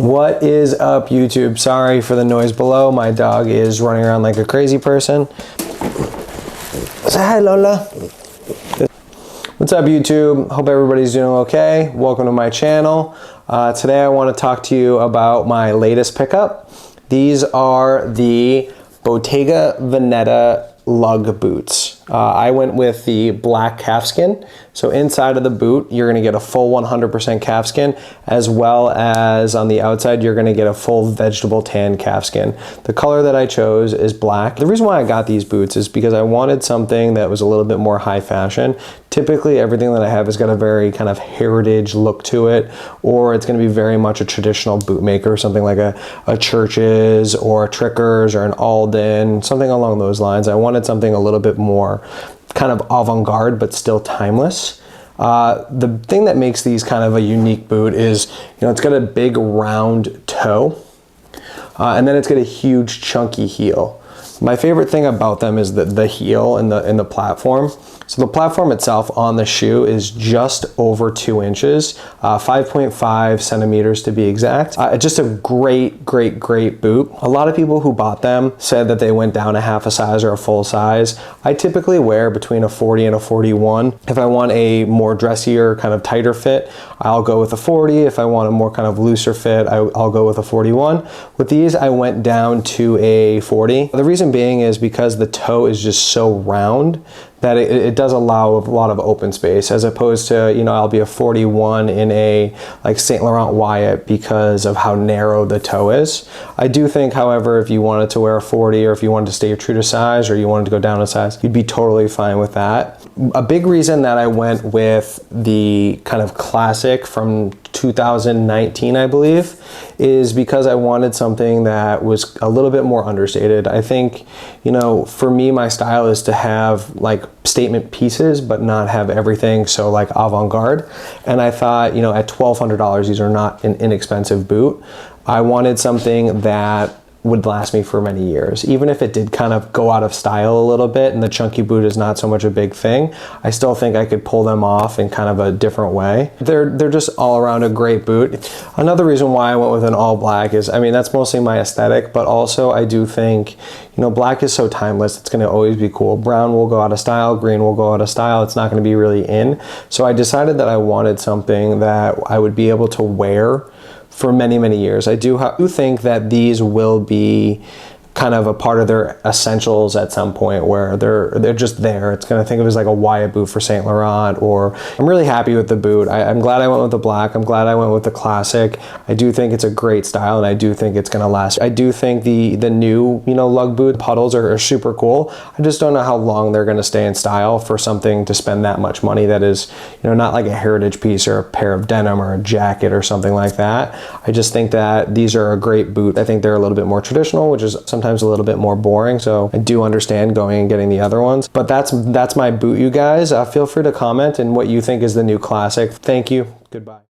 What is up, YouTube? Sorry for the noise below. My dog is running around like a crazy person. Say hi, Lola. What's up, YouTube? Hope everybody's doing okay. Welcome to my channel. Today I want to talk to you about my latest pickup. These are the Bottega Veneta lug boots. I went with the black calfskin. So inside of the boot, you're gonna get a full 100% calfskin, as well as on the outside, you're gonna get a full vegetable tan calfskin. The color that I chose is black. The reason why I got these boots is because I wanted something that was a little bit more high fashion. Typically, everything that I have has got a very kind of heritage look to it, or it's gonna be very much a traditional boot maker, something like a Church's or a Tricker's or an Alden, something along those lines. I wanted something a little bit more kind of avant-garde, but still timeless. The thing that makes these kind of a unique boot is, you know, it's got a big round toe, and then it's got a huge chunky heel. My favorite thing about them is the heel and the platform. So the platform itself on the shoe is just over 2 inches, 5.5 centimeters to be exact. Just a great boot. A lot of people who bought them said that they went down a half a size or a full size. I typically wear between a 40 and a 41. If I want a more dressier, kind of tighter fit, I'll go with a 40. If I want a more kind of looser fit, I'll go with a 41. With these, I went down to a 40. The reason being is because the toe is just so round that it does allow a lot of open space, as opposed to, you know, I'll be a 41 in a like Saint Laurent Wyatt because of how narrow the toe is. I do think, however, if you wanted to wear a 40, or if you wanted to stay true to size, or you wanted to go down a size, you'd be totally fine with that. A big reason that I went with the kind of classic from 2019, I believe, is because I wanted something that was a little bit more understated. I think, you know, for me, my style is to have like statement pieces, but not have everything so like avant-garde. And I thought, you know, at $1,200, these are not an inexpensive boot. I wanted something that would last me for many years. Even if it did kind of go out of style a little bit and the chunky boot is not so much a big thing, I still think I could pull them off in kind of a different way. They're just all around a great boot. Another reason why I went with an all black is, I mean, that's mostly my aesthetic, but also I do think, you know, black is so timeless, it's gonna always be cool. Brown will go out of style, green will go out of style, it's not gonna be really in. So I decided that I wanted something that I would be able to wear for many years. I do think that these will be kind of a part of their essentials at some point, where they're just there. It's gonna think of it as like a Wyatt boot for Saint Laurent. Or I'm really happy with the boot. I'm glad I went with the black. I'm glad I went with the classic. I do think it's a great style, and I do think it's gonna last. I do think the new, you know, lug boot puddles are super cool. I just don't know how long they're gonna stay in style for something to spend that much money that is, you know, not like a heritage piece or a pair of denim or a jacket or something like that. I just think that these are a great boot. I think they're a little bit more traditional, which is sometimes a little bit more boring, so I do understand going and getting the other ones. But that's my boot, you guys. Feel free to comment and what you think is the new classic. Thank you. Goodbye.